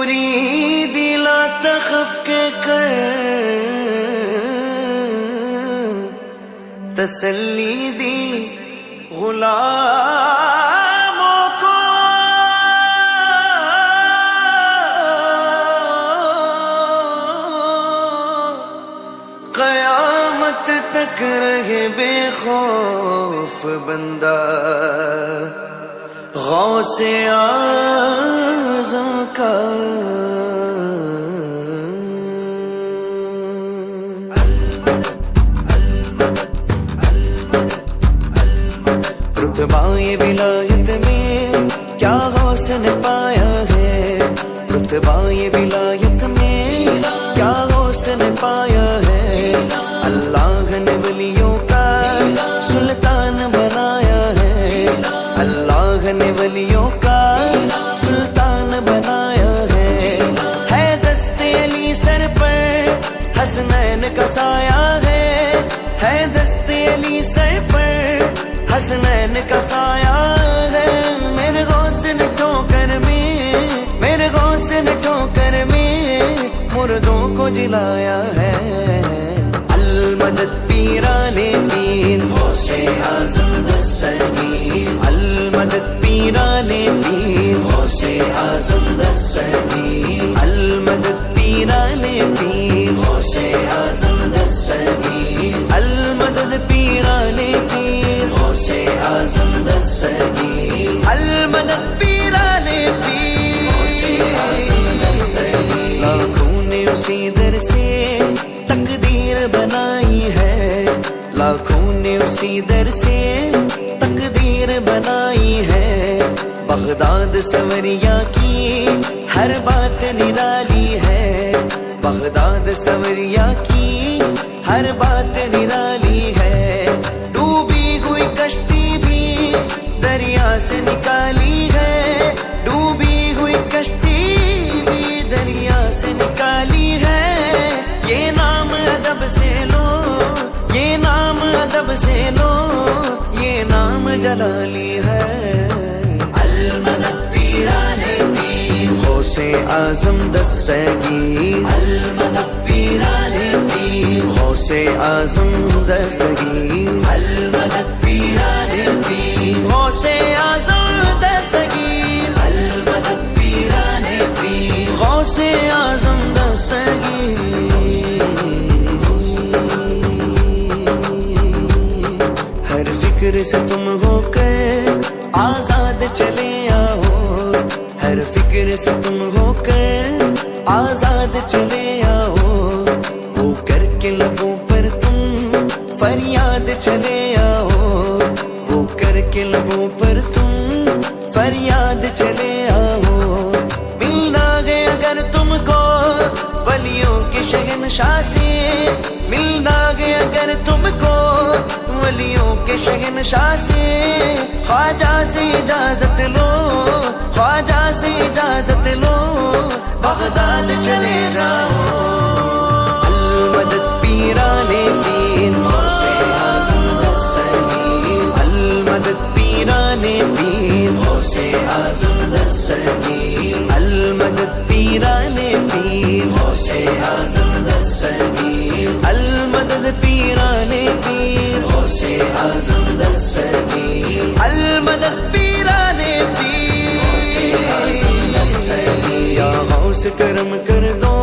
मुरीदी ला तखफ के कर तसल्ली दी गुलामों को क़यामत तक रहे बेखौफ बंदा गौसे आज़म का। रुतबाए विलायत में क्या गौस ने पाया है, रुतबाए विलायत में क्या गौस ने पाया है। अल्लाह ने वलियों का सुल्तान बनाया है, अल्लाह ने वलियों का सुल्तान बनाया है दस्ते अली सर पर हसनैन का साया है दस्ते अली सर पर हसनैन का साया है। मेरे गौस ने ठोकर में, मेरे गौस ने ठोकर में मुर्दों को जिलाया है। अलमदद पीराने पीर गौसे आज़म दस्तगीर, अलमदद पीराने पीर गौसे आज़म दस्तगीर, अलमदद पीराने पीर गौसे आज़म दस्तगीर, अलमदद पीराने पीर गौसे आज़म दस्तगीर, अलमदद पीराने पीर गौसे आज़म दस्तगीर। लाखों ने उसी दर से तकदीर बनाई है, लाखों ने उसी दर से तकदीर बनाई है। बगदाद सवरिया की हर बात निराली है, बगदाद सवरिया की हर बात निराली है। डूबी हुई कश्ती भी दरिया से निकाली है, डूबी हुई कश्ती भी दरिया से निकाली है। ये नाम अदब से लो, ये नाम अदब से लो, ये नाम जलाली है। अलमदद पीराने पीर गौसे आज़म दस्तगीर, अलमदद पीराने पीर गौसे आज़म दस्तगीर, अलमदद पीराने पीर गौसे आज़म दस्तगीर, अलमदद पीराने पीर गौसे आज़म दस्तगीर। हर फिक्र से तुम होकर आजाद चले आओ, हर फिक्र से तुम होकर आजाद चले आओ। वो करके लबों पर तुम फरियाद चले आओ, वो करके लबों पर तुम फरियाद चले आओ। मिलना है अगर तुमको वलियों के शहंशाह से, मिलना है अगर तुमको वलियों के शहंशाह से। ख्वाजा से इजाजत लो, ख्वाजा से इजाजत लो, बगदाद चले जाओ। अलमदद पीराने पीर गौसे आज़म दस्तगीर, अलमदद पीराने पीर गौसे आज़म दस्तगीर, अलमदद पीराने पीर गौसे आज़म दस्तगीर, अलमदद पीराने पीर गौसे आज़म दस्तगीर, अलमदद पीराने पीर गौसे आज़म दस्तगीर। या गौस करम कर दो,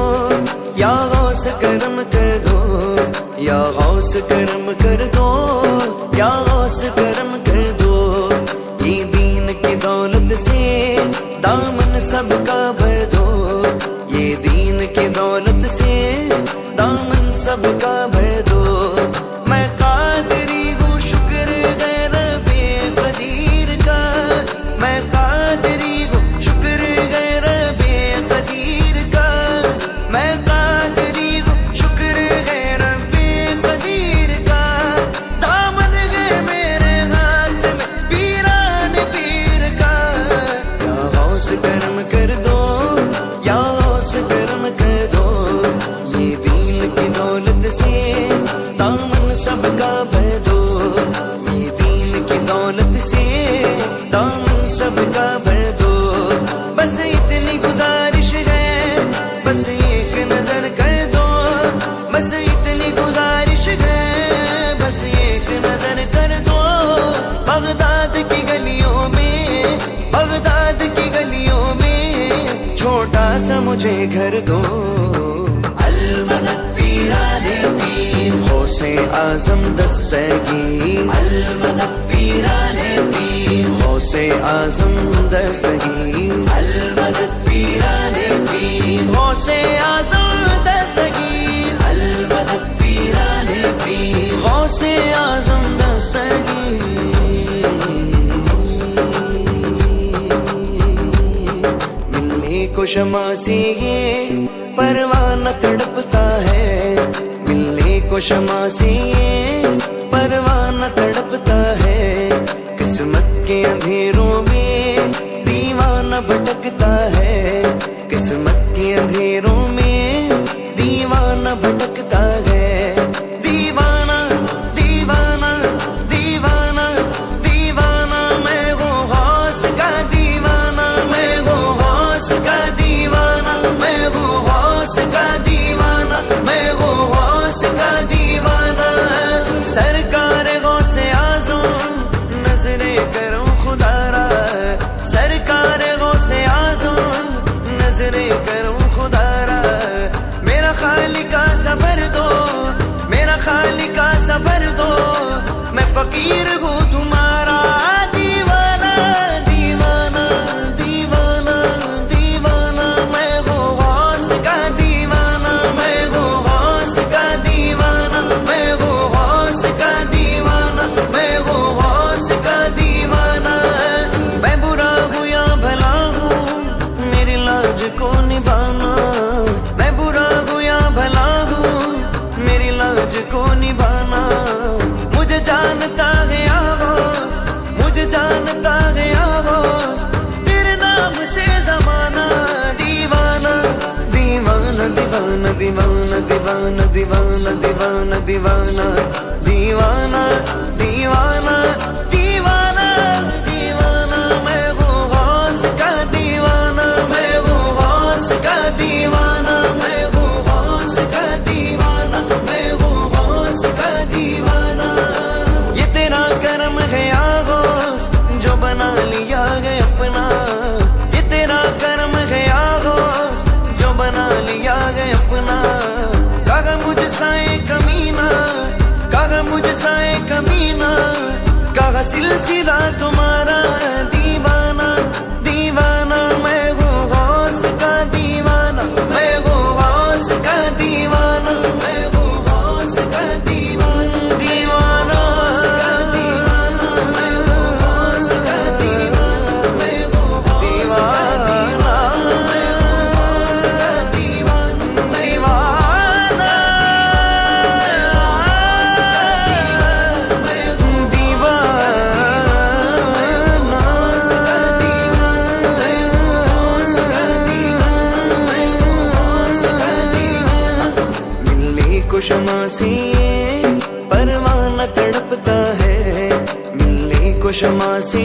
या गौस करम कर दो, या गौस करम कर दो, या गौस करम कर दो। ये दीन की दौलत से दामन सबका भर दो, ये दीन की दौलत से दामन सबका भर दो। मैं कादरी हूँ शुक्र है रब्बे कदीर का, मैं कादरी हूँ शुक्र है रब्बे कदीर का, मैं कादरी हूँ शुक्र है रब्बे कदीर का। گھر دو المدد پیرانے پیر غوث اعظم دستگیر المدد پیرانے پیر غوث اعظم دستگیر المدد پیرانے پیر غوث اعظم دستگیر المدد پیرانے پیر غوث اعظم دستگیر ملنے کو شمع سے یہ پروانہ تڑپتا ہے ملنے کو شمع سے یہ پروانہ تڑپتا ہے قسمت کے اندھیروں میں دیوانہ بھٹکتا ہے قسمت کے اندھیروں میں دیوانہ بھٹکتا ہے دیوانہ دیوانہ دیوانہ دیوانہ میں ہوں غوث کا دیوانہ میں ہوں غوث کا دیوانہ میں ہوں غوث کا دیوانہ میں ہوں غوث کا دیوانہ سرکار غوث اعظم نظریں کروں خدا را سرکار غوث اعظم نظریں کروں خدا را میرا خالقہ صبر دو میرا خالقہ صبر دو میں فقیر ہوں تمہارا دیوانہ دیوانہ دیوانہ دیوانہ میں ہوں غوث کا دیوانہ میں ہوں غوث کا دیوانہ میں ہوں غوث کا دیوانہ میں ہوں غوث کا دیوانہ میں برا ہوں یا بھلا ہوں میری لاج کو نبھانا میں برا ہوں یا بھلا ہوں میری لاج کو نبھانا مجھے جانتا ہے غوث مجھے جانتا ہے غوث تیرے نام سے زمانہ دیوانہ دیوانہ دیوانہ دیوانہ دیوانہ دیوانہ دیوانہ دیوانہ دیوانہ دیوانہ دیوانہ دیوانہ میں ہوں غوث کا دیوانہ میں ہوں غوث کا دیوانہ میں ہوں غوث کا دیوانہ میں ہوں غوث کا دیوانہ یہ تیرا کرم ہے غوث جو بنا لیا ہے اپنا یہ تیرا کرم ہے غوث جو بنا لیا ہے اپنا کہا مجھ سائے کمینہ کہا مجھ سائے کمینہ کہا سلسلہ تمہارا دیوانہ دیوانہ میں ہوں غوث کا دیوانہ میں ہوں غوث کا دیوانہ میں ہوں غوث کا دیوانہ دیوانہ میں ہوں غوث کا دیوانہ میں ہوں غوث کا دیوانہ دیوانہ کو شمع سے پروانہ تڑپتا ہے ملنے کو شمع سے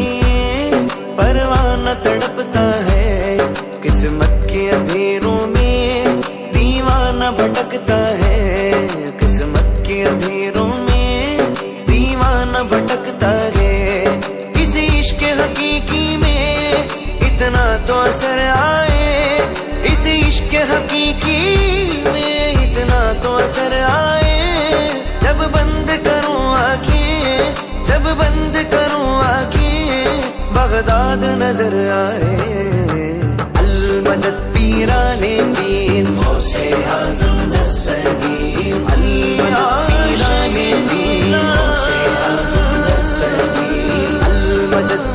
پروانہ تڑپتا ہے قسمت کے اندھیروں میں دیوانہ بھٹکتا ہے قسمت کے اندھیروں میں دیوانہ بھٹکتا ہے اس عشق حقیقی میں اتنا تو اثر آئے اس عشق حقیقی میں اتنا تو اثر آئے جب بند کروں آنکھیں جب بند کروں آنکھیں بغداد نظر آئے المدد پیرانے پیر غوث اعظم دستگیر المدد پیرانے پیر غوث اعظم دستگیر المدد